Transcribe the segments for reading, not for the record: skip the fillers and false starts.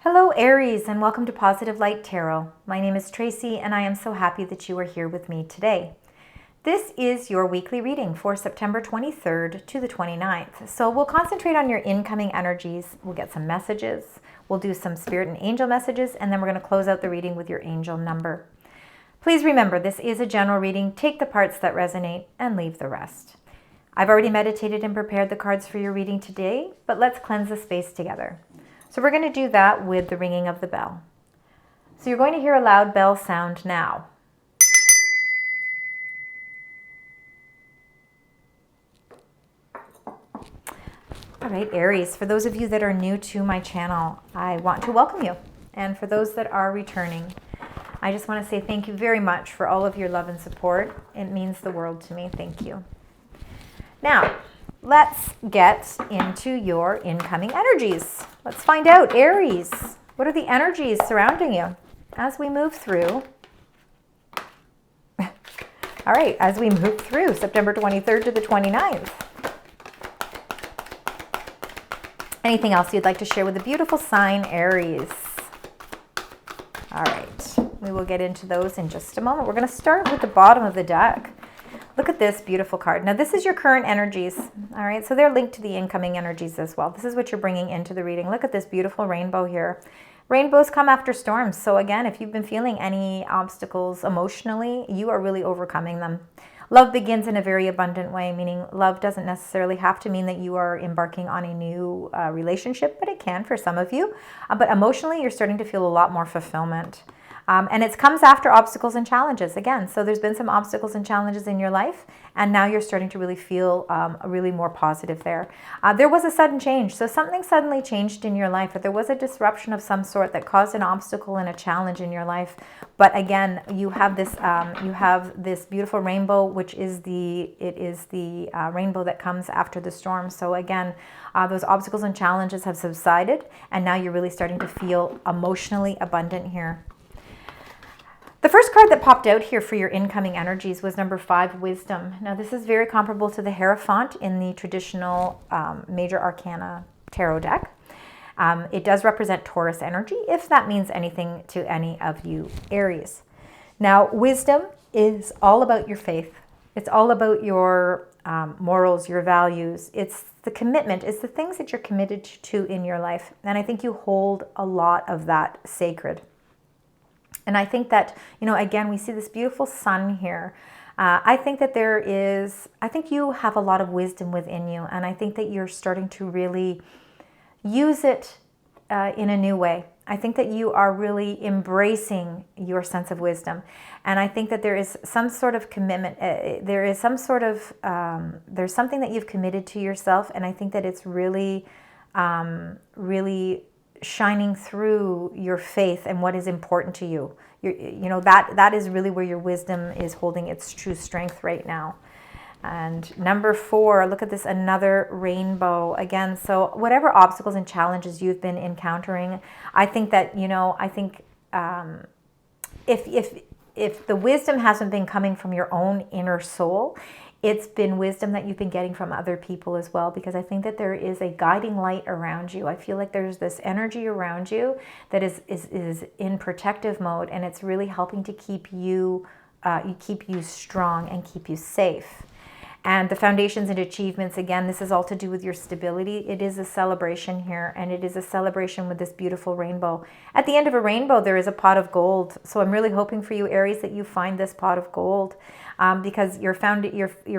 Hello Aries, and welcome to Positive Light Tarot. My name is Tracy and I am so happy that you are here with me today. This is your weekly reading for September 23rd to the 29th. So we'll concentrate on your incoming energies. We'll get some messages. We'll do some spirit and angel messages, and then we're going to close out the reading with your angel number. Please remember, this is a general reading. Take the parts that resonate and leave the rest. I've already meditated and prepared the cards for your reading today, but let's cleanse the space together. So we're going to do that with the ringing of the bell. So you're going to hear a loud bell sound now. All right, Aries, for those of you that are new to my channel, I want to welcome you. And for those that are returning, I just want to say thank you very much for all of your love and support. It means the world to me. Thank you. Now, let's get into your incoming energies. Let's find out, Aries, what are the energies surrounding you as we move through? All right, as we move through September 23rd to the 29th. Anything else you'd like to share with the beautiful sign, Aries? All right, we will get into those in just a moment. We're going to start with the bottom of the deck. Look at this beautiful card. Now, this is your current energies, all right? So they're linked to the incoming energies as well. This is what you're bringing into the reading. Look at this beautiful rainbow here. Rainbows come after storms. So again, if you've been feeling any obstacles emotionally, you are really overcoming them. Love begins in a very abundant way, meaning love doesn't necessarily have to mean that you are embarking on a new relationship, but it can for some of you. But emotionally, you're starting to feel a lot more fulfillment. And it comes after obstacles and challenges again. So there's been some obstacles and challenges in your life, and now you're starting to really feel really more positive there. There was a sudden change. So something suddenly changed in your life, or there was a disruption of some sort that caused an obstacle and a challenge in your life. But again, you have this beautiful rainbow, which is the rainbow that comes after the storm. So again, those obstacles and challenges have subsided, and now you're really starting to feel emotionally abundant here. The first card that popped out here for your incoming energies was number 5, Wisdom. Now, this is very comparable to the Hierophant in the traditional Major Arcana tarot deck. It does represent Taurus energy, if that means anything to any of you Aries. Now, Wisdom is all about your faith. It's all about your morals, your values. It's the commitment. It's the things that you're committed to in your life. And I think you hold a lot of that sacred. And I think that, again, we see this beautiful sun here. I think you have a lot of wisdom within you. And I think that you're starting to really use it in a new way. I think that you are really embracing your sense of wisdom. And I think that there is some sort of commitment. There's something that you've committed to yourself. And I think that it's really, really shining through your faith and what is important to you. That is really where your wisdom is holding its true strength right now. And number 4, look at this, another rainbow again. So whatever obstacles and challenges you've been encountering, I think that, if the wisdom hasn't been coming from your own inner soul, it's been wisdom that you've been getting from other people as well, because I think that there is a guiding light around you. I feel like there's this energy around you that is in protective mode, and it's really helping to keep you strong and keep you safe. And the foundations and achievements, again, this is all to do with your stability. It is a celebration here, and it is a celebration with this beautiful rainbow. At the end of a rainbow, there is a pot of gold. So I'm really hoping for you, Aries, that you find this pot of gold, because you're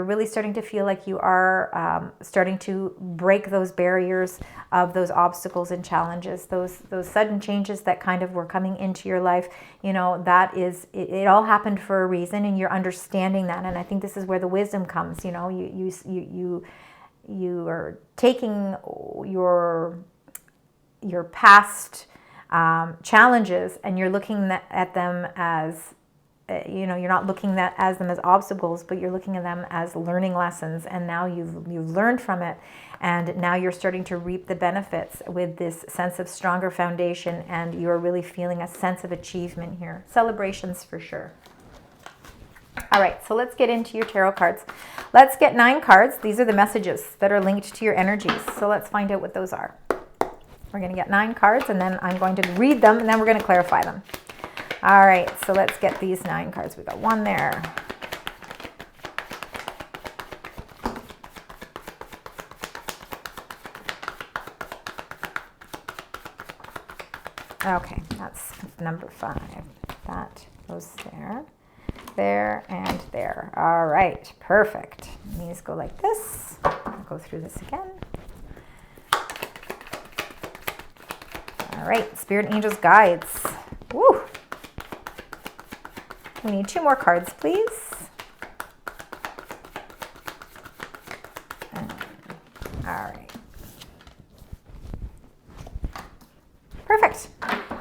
really starting to feel like you are starting to break those barriers of those obstacles and challenges, those sudden changes that kind of were coming into your life. That is, it all happened for a reason, and you're understanding that. And I think this is where the wisdom comes. You are taking your past challenges, and you're looking at them as, you're not looking at them as obstacles, but you're looking at them as learning lessons. And now you've learned from it, and now you're starting to reap the benefits with this sense of stronger foundation, and you're really feeling a sense of achievement here. Celebrations for sure. All right, so let's get into your tarot cards. Let's get 9 cards. These are the messages that are linked to your energies. So let's find out what those are. We're going to get 9 cards, and then I'm going to read them, and then we're going to clarify them. All right, so let's get these 9 cards. We got 1 there. Okay, that's number 5. That goes there, there, and there. All right, perfect. These go like this. I'll go through this again. All right, Spirit, Angels, Guides. Woo! We need 2 more cards, please. All right. Perfect.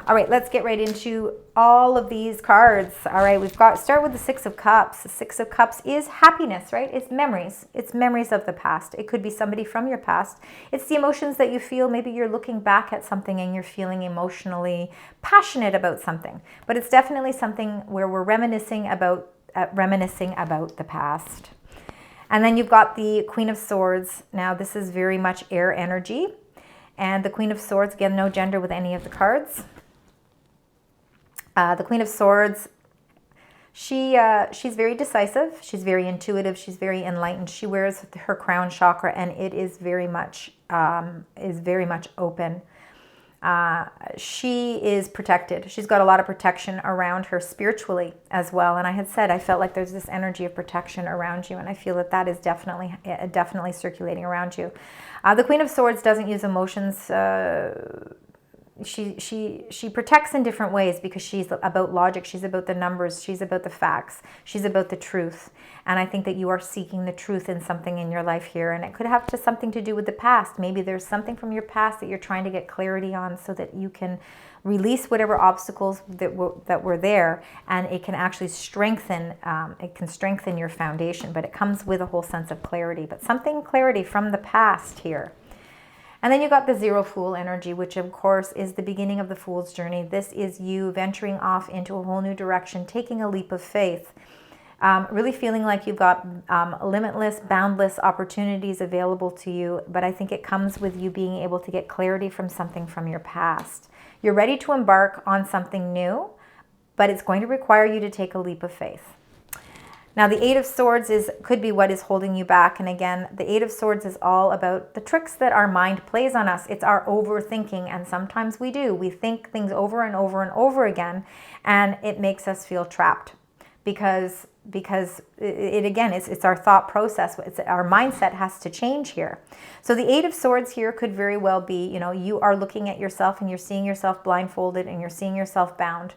All right, let's get right into all of these cards. All right, start with the 6 of Cups. The 6 of Cups is happiness, right? It's memories. It's memories of the past. It could be somebody from your past. It's the emotions that you feel. Maybe you're looking back at something and you're feeling emotionally passionate about something. But it's definitely something where we're reminiscing about the past. And then you've got the Queen of Swords. Now, this is very much air energy. And the Queen of Swords, again, no gender with any of the cards. The Queen of Swords, she's very decisive. She's very intuitive. She's very enlightened. She wears her crown chakra, and it is very much open. She is protected. She's got a lot of protection around her spiritually as well. And I had said I felt like there's this energy of protection around you, and I feel that is definitely circulating around you. The Queen of Swords doesn't use emotions. She protects in different ways because she's about logic. She's about the numbers. She's about the facts. She's about the truth. And I think that you are seeking the truth in something in your life here. And it could have something to do with the past. Maybe there's something from your past that you're trying to get clarity on so that you can release whatever obstacles that were there. And it can actually strengthen, your foundation. But it comes with a whole sense of clarity. But clarity from the past here. And then you got the Zero Fool energy, which of course is the beginning of the Fool's journey. This is you venturing off into a whole new direction, taking a leap of faith, really feeling like you've got limitless, boundless opportunities available to you. But I think it comes with you being able to get clarity from something from your past. You're ready to embark on something new, but it's going to require you to take a leap of faith. Now, the 8 of Swords could be what is holding you back. And again, the 8 of Swords is all about the tricks that our mind plays on us. It's our overthinking. And sometimes we do. We think things over and over and over again. And it makes us feel trapped because it's our thought process. Our mindset has to change here. So the 8 of Swords here could very well be, you are looking at yourself and you're seeing yourself blindfolded and you're seeing yourself bound.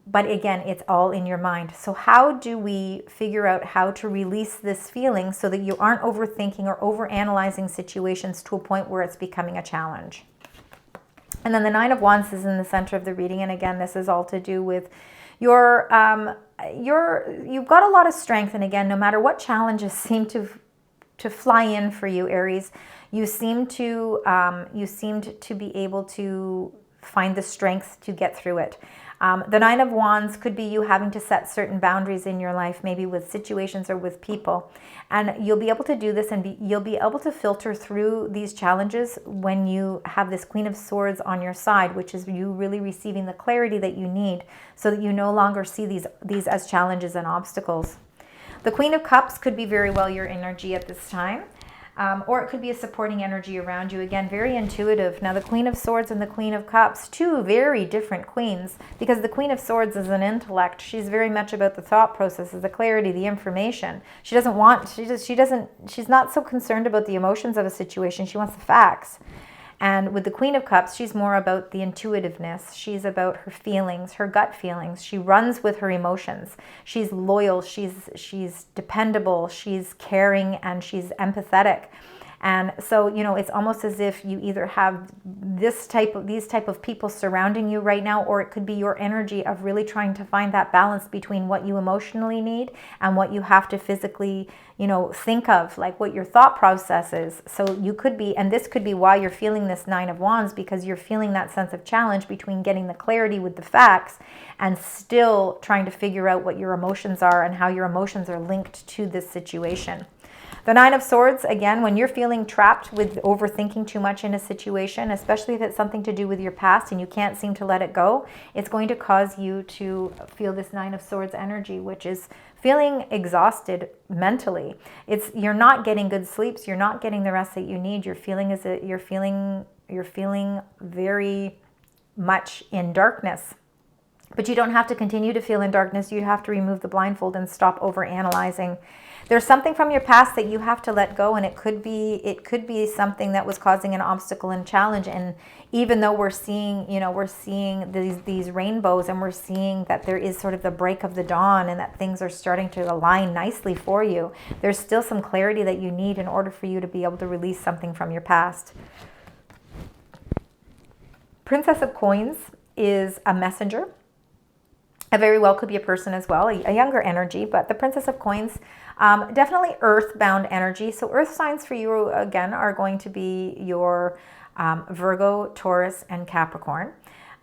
But again, it's all in your mind. So how do we figure out how to release this feeling so that you aren't overthinking or overanalyzing situations to a point where it's becoming a challenge? And then the 9 of Wands is in the center of the reading. And again, this is all to do with you've got a lot of strength. And again, no matter what challenges seem to fly in for you, Aries, you seemed to be able to find the strength to get through it. The 9 of Wands could be you having to set certain boundaries in your life, maybe with situations or with people. And you'll be able to do this and you'll be able to filter through these challenges when you have this Queen of Swords on your side, which is you really receiving the clarity that you need so that you no longer see these as challenges and obstacles. The Queen of Cups could be very well your energy at this time. Or it could be a supporting energy around you. Again, very intuitive. Now, the Queen of Swords and the Queen of Cups, 2 very different queens, because the Queen of Swords is an intellect. She's very much about the thought processes, the clarity, the information. She's not so concerned about the emotions of a situation. She wants the facts. And with the Queen of Cups, she's more about the intuitiveness. She's about her feelings, her gut feelings. She runs with her emotions. She's loyal. She's dependable. She's caring, and she's empathetic. And so, it's almost as if you either have these type of people surrounding you right now, or it could be your energy of really trying to find that balance between what you emotionally need and what you have to physically, think of, like what your thought process is. So you could be, and this could be why you're feeling this 9 of Wands, because you're feeling that sense of challenge between getting the clarity with the facts and still trying to figure out what your emotions are and how your emotions are linked to this situation. The Nine of Swords, again, when you're feeling trapped with overthinking too much in a situation, especially if it's something to do with your past and you can't seem to let it go, it's going to cause you to feel this Nine of Swords energy, which is feeling exhausted mentally. You're not getting good sleeps. You're not getting the rest that you need. You're feeling very much in darkness. But you don't have to continue to feel in darkness. You have to remove the blindfold and stop over-analyzing. There's something from your past that you have to let go, and it could be something that was causing an obstacle and challenge. And even though we're seeing these rainbows, and we're seeing that there is sort of the break of the dawn and that things are starting to align nicely for you, there's still some clarity that you need in order for you to be able to release something from your past. Princess of Coins is a messenger. It very well could be a person as well, a younger energy, but the Princess of Coins, definitely earthbound energy. So earth signs for you, again, are going to be your Virgo, Taurus, and Capricorn.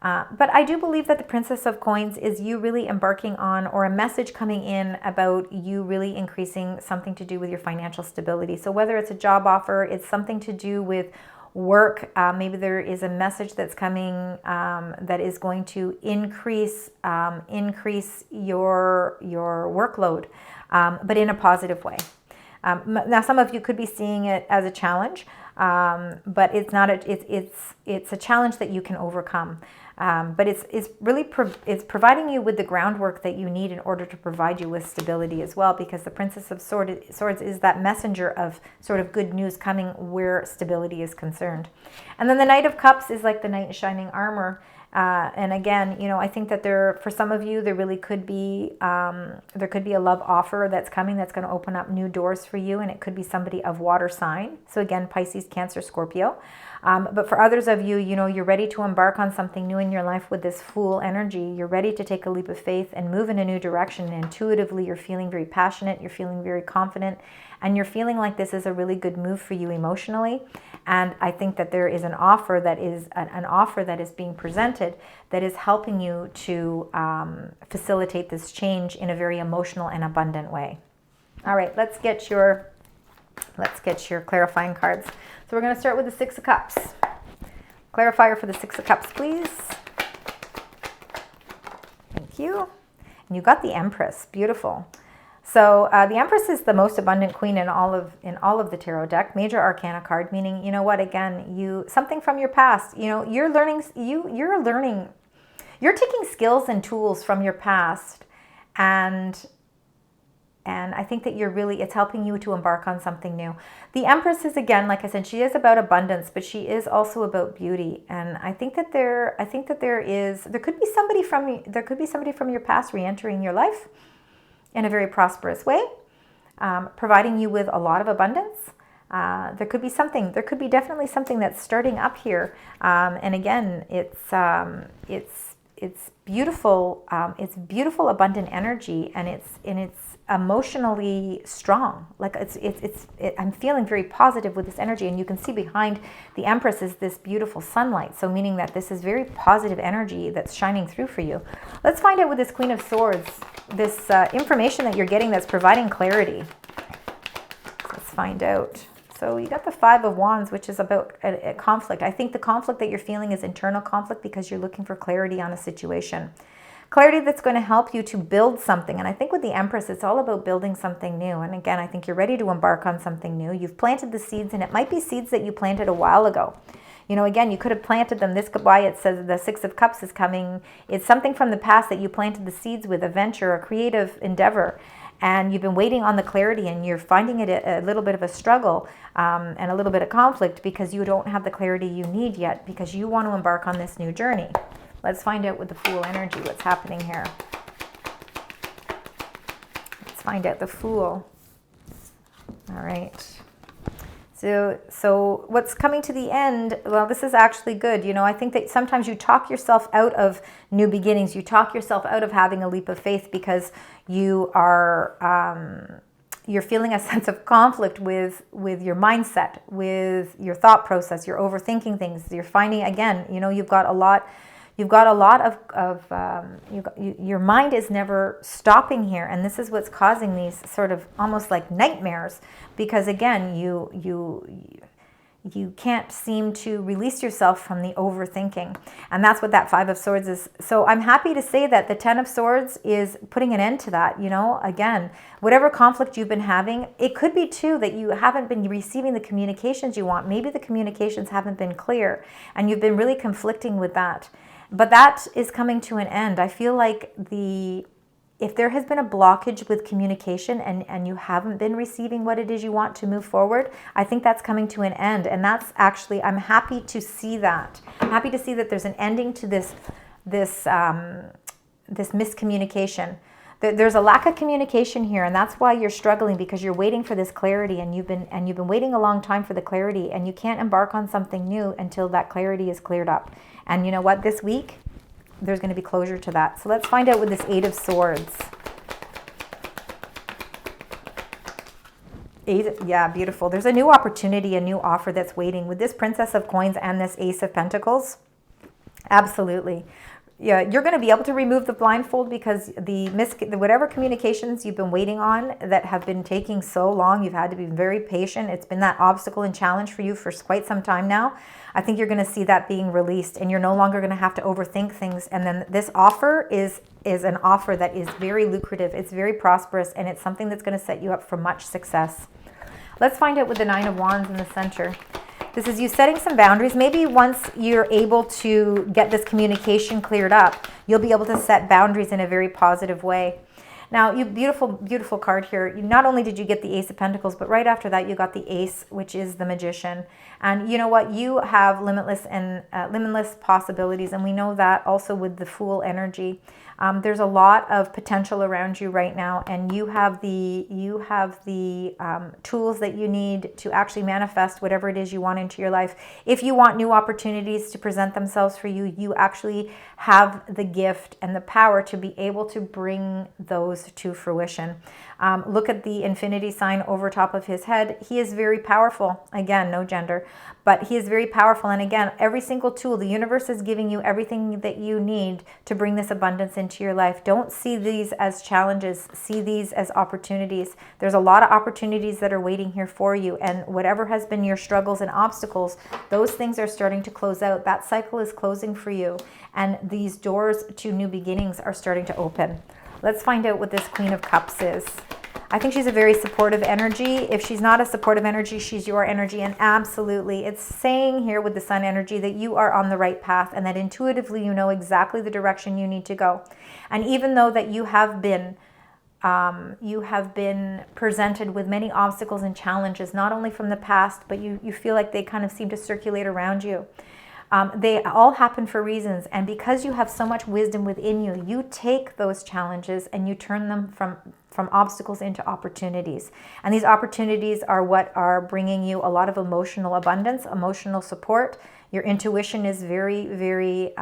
But I do believe that the Princess of Coins is you really embarking on, or a message coming in about you really increasing something to do with your financial stability. So whether it's a job offer, it's something to do with work, maybe there is a message that's coming that is going to increase your workload, but in a positive way. Now, some of you could be seeing it as a challenge, but it's not. It's a challenge that you can overcome. But it's really it's providing you with the groundwork that you need in order to provide you with stability as well, because the Princess of Swords is that messenger of sort of good news coming where stability is concerned. And then the Knight of Cups is like the knight in shining armor. And again, I think that for some of you, there really could be a love offer that's coming that's going to open up new doors for you, and it could be somebody of water sign. So again, Pisces, Cancer, Scorpio. But for others of you, you're ready to embark on something new in your life with this Fool energy. You're ready to take a leap of faith and move in a new direction. And intuitively, you're feeling very passionate. You're feeling very confident. And you're feeling like this is a really good move for you emotionally. And I think that there is an offer that is being presented that is helping you to facilitate this change in a very emotional and abundant way. All right, let's get your clarifying cards. So we're going to start with the Six of Cups. Clarifier for the Six of Cups, please. Thank you. And you got the Empress. Beautiful. So the Empress is the most abundant queen in all of the tarot deck. Major Arcana card, meaning, again, something from your past. You're taking skills and tools from your past, and I think that it's helping you to embark on something new. The Empress is, again, like I said, she is about abundance, but she is also about beauty. And I think that there could be somebody from your past re-entering your life in a very prosperous way, providing you with a lot of abundance. There could be definitely something that's starting up here. And again, it's beautiful. It's beautiful, abundant energy, and it's emotionally strong. Like I'm feeling very positive with this energy, and you can see behind the Empress is this beautiful sunlight. So meaning that this is very positive energy that's shining through for you. Let's find out with this Queen of Swords, this information that you're getting that's providing clarity. Let's find out. So you got the Five of Wands, which is about a conflict. I think the conflict that you're feeling is internal conflict because you're looking for clarity on a situation. Clarity that's going to help you to build something. And I think with the Empress, it's all about building something new. And again, I think you're ready to embark on something new. You've planted the seeds, and it might be seeds that you planted a while ago. Again, you could have planted them. This could why it says the Six of Cups is coming. It's something from the past that you planted the seeds with, a venture, a creative endeavor. And you've been waiting on the clarity, and you're finding it a little bit of a struggle and a little bit of conflict because you don't have the clarity you need yet, because you want to embark on this new journey. Let's find out with the Fool energy what's happening here. Let's find out the Fool. All right. So what's coming to the end, well, this is actually good. I think that sometimes you talk yourself out of new beginnings. You talk yourself out of having a leap of faith because you're feeling a sense of conflict with your mindset, with your thought process. You're overthinking things. You're finding, again, you've got a lot. You've got a lot your mind is never stopping here. And this is what's causing these sort of almost like nightmares, because again, you can't seem to release yourself from the overthinking. And that's what that Five of Swords is. So I'm happy to say that the Ten of Swords is putting an end to that. Again, whatever conflict you've been having, it could be too that you haven't been receiving the communications you want. Maybe the communications haven't been clear and you've been really conflicting with that. But that is coming to an end. I feel like if there has been a blockage with communication and you haven't been receiving what it is you want to move forward, I think that's coming to an end. And that's actually, I'm happy to see that. I'm happy to see that there's an ending to this miscommunication. There's a lack of communication here, and that's why you're struggling, because you're waiting for this clarity, and you've been waiting a long time for the clarity, and you can't embark on something new until that clarity is cleared up. And you know what? This week, there's going to be closure to that. So let's find out with this Eight of Swords. Yeah, beautiful. There's a new opportunity, a new offer that's waiting with this Princess of Coins and this Ace of Pentacles. Absolutely. Yeah, you're going to be able to remove the blindfold, because whatever communications you've been waiting on that have been taking so long, you've had to be very patient. It's been that obstacle and challenge for you for quite some time now. I think you're going to see that being released, and you're no longer going to have to overthink things. And then this offer is an offer that is very lucrative. It's very prosperous, and it's something that's going to set you up for much success. Let's find out with the Nine of Wands in the center. This is you setting some boundaries. Maybe once you're able to get this communication cleared up, you'll be able to set boundaries in a very positive way. Now, you beautiful, beautiful card here. Not only did you get the Ace of Pentacles, but right after that, you got the Ace, which is the Magician. And you know what? You have limitless possibilities, and we know that also with the Fool energy. There's a lot of potential around you right now, and you have the tools that you need to actually manifest whatever it is you want into your life. If you want new opportunities to present themselves for you, you actually have the gift and the power to be able to bring those to fruition. Look at the infinity sign over top of his head. He is very powerful. Again, no gender, but he is very powerful. And again, every single tool, the universe is giving you everything that you need to bring this abundance into your life. Don't see these as challenges. See these as opportunities. There's a lot of opportunities that are waiting here for you. And whatever has been your struggles and obstacles, those things are starting to close out. That cycle is closing for you. And these doors to new beginnings are starting to open. Let's find out what this Queen of Cups is. I think she's a very supportive energy. If she's not a supportive energy, she's your energy. And absolutely, it's saying here with the Sun energy that you are on the right path, and that intuitively you know exactly the direction you need to go. And even though that you have been presented with many obstacles and challenges, not only from the past, but you feel like they kind of seem to circulate around you. They all happen for reasons, and because you have so much wisdom within you, you take those challenges and you turn them from obstacles into opportunities. And these opportunities are what are bringing you a lot of emotional abundance, emotional support. Your intuition is very, very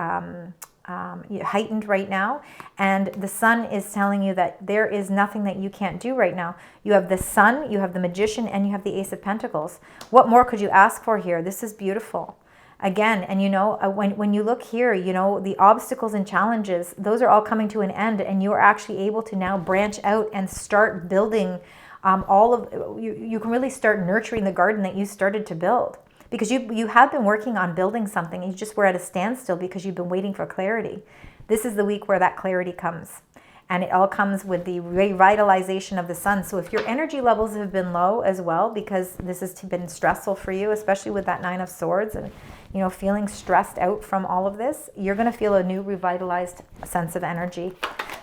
heightened right now, and the Sun is telling you that there is nothing that you can't do right now. You have the Sun, you have the Magician, and you have the Ace of Pentacles. What more could you ask for here? This is beautiful. Again, and you know, when you look here, you know, the obstacles and challenges, those are all coming to an end, and you are actually able to now branch out and start building you can really start nurturing the garden that you started to build, because you have been working on building something. You just were at a standstill because you've been waiting for clarity. This is the week where that clarity comes. And it all comes with the revitalization of the Sun. So if your energy levels have been low as well, because this has been stressful for you, especially with that Nine of Swords, and you know, feeling stressed out from all of this, you're going to feel a new revitalized sense of energy.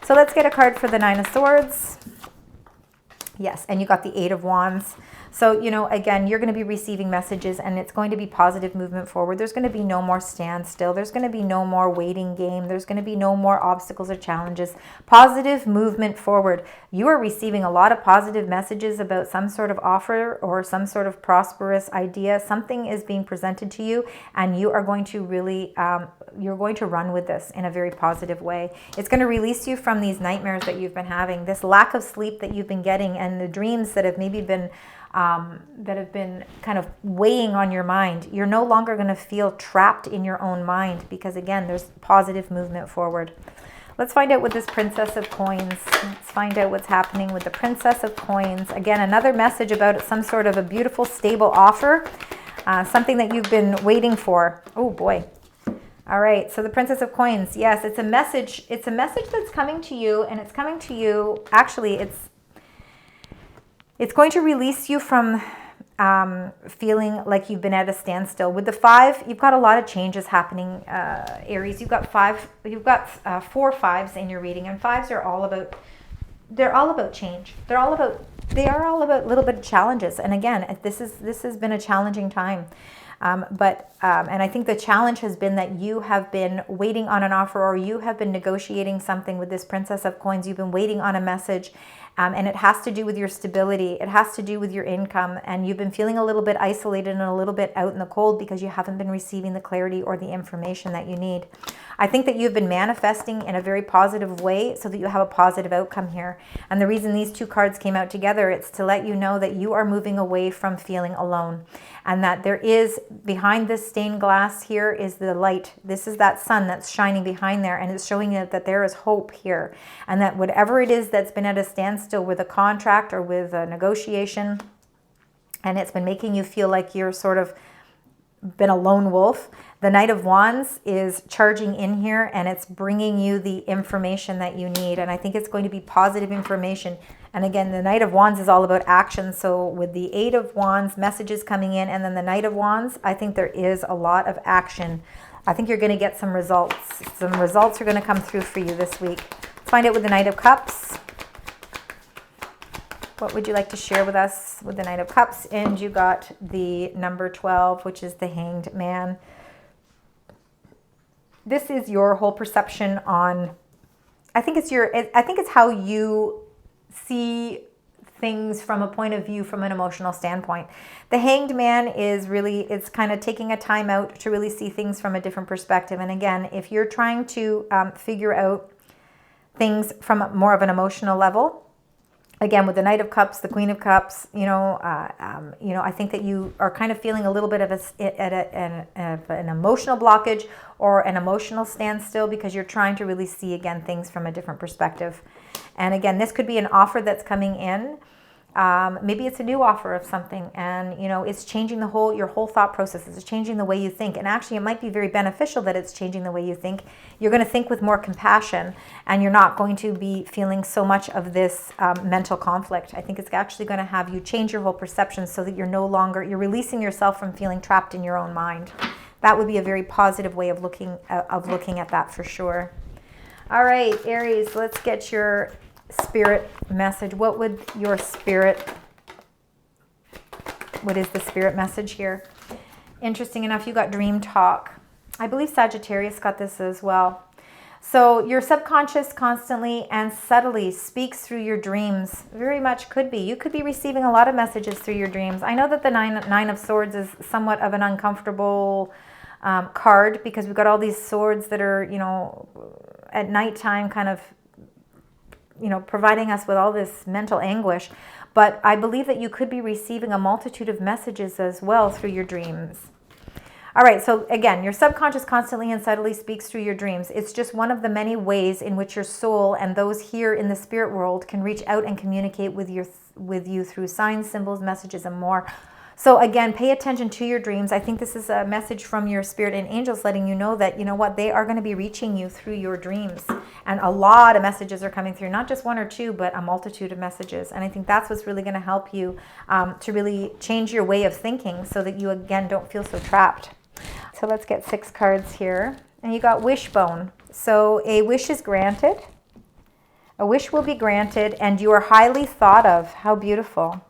So let's get a card for the Nine of Swords. Yes, and you got the Eight of Wands. So, you know, again, you're going to be receiving messages, and it's going to be positive movement forward. There's going to be no more standstill. There's going to be no more waiting game. There's going to be no more obstacles or challenges. Positive movement forward. You are receiving a lot of positive messages about some sort of offer or some sort of prosperous idea. Something is being presented to you, and you are going to really, you're going to run with this in a very positive way. It's going to release you from these nightmares that you've been having, this lack of sleep that you've been getting, and the dreams that have maybe been that have been kind of weighing on your mind. You're no longer going to feel trapped in your own mind because, again, there's positive movement forward. Let's find out with this Princess of Coins. Let's find out what's happening with the Princess of Coins. Again, another message about some sort of a beautiful, stable offer, something that you've been waiting for. Oh, boy. All right, so the Princess of Coins. Yes, it's a message. It's a message that's coming to you, and it's coming to you. Actually, it's going to release you from feeling like you've been at a standstill. With the 5, you've got a lot of changes happening, Aries. You've got 4 5s in your reading, and 5s are all about, they're all about change. They are all about a little bit of challenges. And again, this has been a challenging time. And I think the challenge has been that you have been waiting on an offer, or you have been negotiating something with this Princess of Coins. You've been waiting on a message, and it has to do with your stability. It has to do with your income, and you've been feeling a little bit isolated and a little bit out in the cold because you haven't been receiving the clarity or the information that you need. I think that you've been manifesting in a very positive way so that you have a positive outcome here. And the reason these 2 cards came out together, it's to let you know that you are moving away from feeling alone, and that there is, behind this stained glass here is the light. This is that sun that's shining behind there, and it's showing you that there is hope here, and that whatever it is that's been at a standstill with a contract or with a negotiation, and it's been making you feel like you're sort of been a lone wolf, the Knight of Wands is charging in here, and it's bringing you the information that you need. And I think it's going to be positive information. And again, the Knight of Wands is all about action. So with the 8 of Wands, messages coming in, and then the Knight of Wands, I think there is a lot of action. I think you're going to get some results. Some results are going to come through for you this week. Let's find out with the Knight of Cups. What would you like to share with us with the Knight of Cups? And you got the number 12, which is the Hanged Man. This is your whole perception on, I think it's how you see things from a point of view, from an emotional standpoint. The Hanged Man is really, it's kind of taking a time out to really see things from a different perspective. And again, if you're trying to figure out things from more of an emotional level, again, with the Knight of Cups, the Queen of Cups, I think that you are kind of feeling a little bit of an emotional blockage or an emotional standstill because you're trying to really see, again, things from a different perspective. And again, this could be an offer that's coming in. Maybe it's a new offer of something, and it's changing your whole thought process. It's changing the way you think, and actually it might be very beneficial that it's changing the way you think. You're going to think with more compassion, and you're not going to be feeling so much of this mental conflict. I think it's actually going to have you change your whole perception so that you're releasing yourself from feeling trapped in your own mind. That would be a very positive way of looking at that for sure. All right, Aries, let's get your spirit message. What is the spirit message here? Interesting enough, you got dream talk. I believe Sagittarius got this as well. So your subconscious constantly and subtly speaks through your dreams. Very much could be. You could be receiving a lot of messages through your dreams. I know that the Nine of Swords is somewhat of an uncomfortable card because we've got all these swords that are, at nighttime kind of, providing us with all this mental anguish. But I believe that you could be receiving a multitude of messages as well through your dreams. All right, so again, your subconscious constantly and subtly speaks through your dreams. It's just one of the many ways in which your soul and those here in the spirit world can reach out and communicate with you through signs, symbols, messages, and more. So again, pay attention to your dreams. I think this is a message from your spirit and angels letting you know that, they are going to be reaching you through your dreams. And a lot of messages are coming through, not just one or two, but a multitude of messages. And I think that's what's really going to help you to really change your way of thinking so that you, again, don't feel so trapped. So let's get 6 cards here. And you got Wishbone. So a wish is granted. A wish will be granted, and you are highly thought of. How beautiful.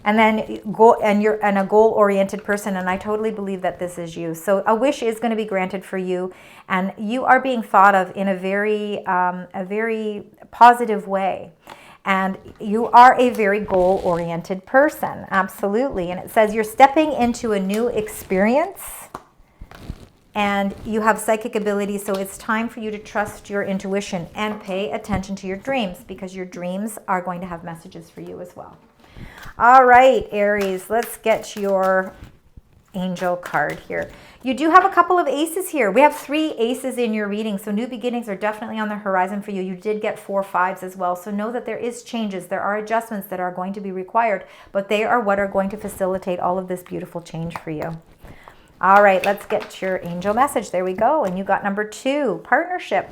And then you're a goal-oriented person, and I totally believe that this is you. So a wish is going to be granted for you, and you are being thought of in a very positive way. And you are a very goal-oriented person, absolutely. And it says you're stepping into a new experience, and you have psychic ability, so it's time for you to trust your intuition and pay attention to your dreams, because your dreams are going to have messages for you as well. All right, Aries, let's get your angel card here. You do have a couple of aces here. We have 3 aces in your reading, so new beginnings are definitely on the horizon for you. You did get 4 5s as well, so know that there is changes. There are adjustments that are going to be required, but they are what are going to facilitate all of this beautiful change for you. All right, let's get your angel message. There we go, and you got number 2, partnership.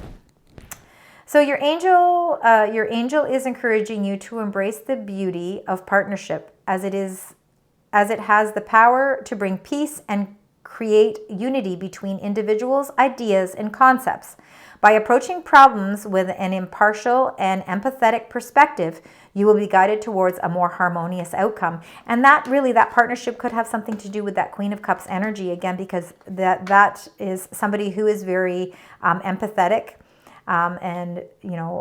So your angel is encouraging you to embrace the beauty of partnership as it has the power to bring peace and create unity between individuals, ideas, and concepts. By approaching problems with an impartial and empathetic perspective, you will be guided towards a more harmonious outcome. And that partnership could have something to do with that Queen of Cups energy again, because that is somebody who is very empathetic, and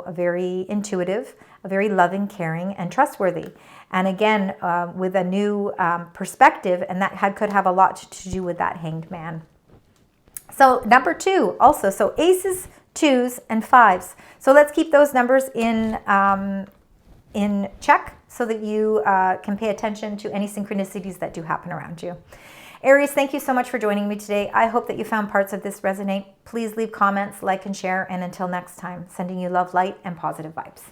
very intuitive, very loving, caring, and trustworthy. And again, with a new perspective, and that could have a lot to do with that Hanged Man. So number 2 also, so aces, 2s, and 5s. So let's keep those numbers in check so that you can pay attention to any synchronicities that do happen around you. Aries, thank you so much for joining me today. I hope that you found parts of this resonate. Please leave comments, like, and share. And until next time, sending you love, light, and positive vibes.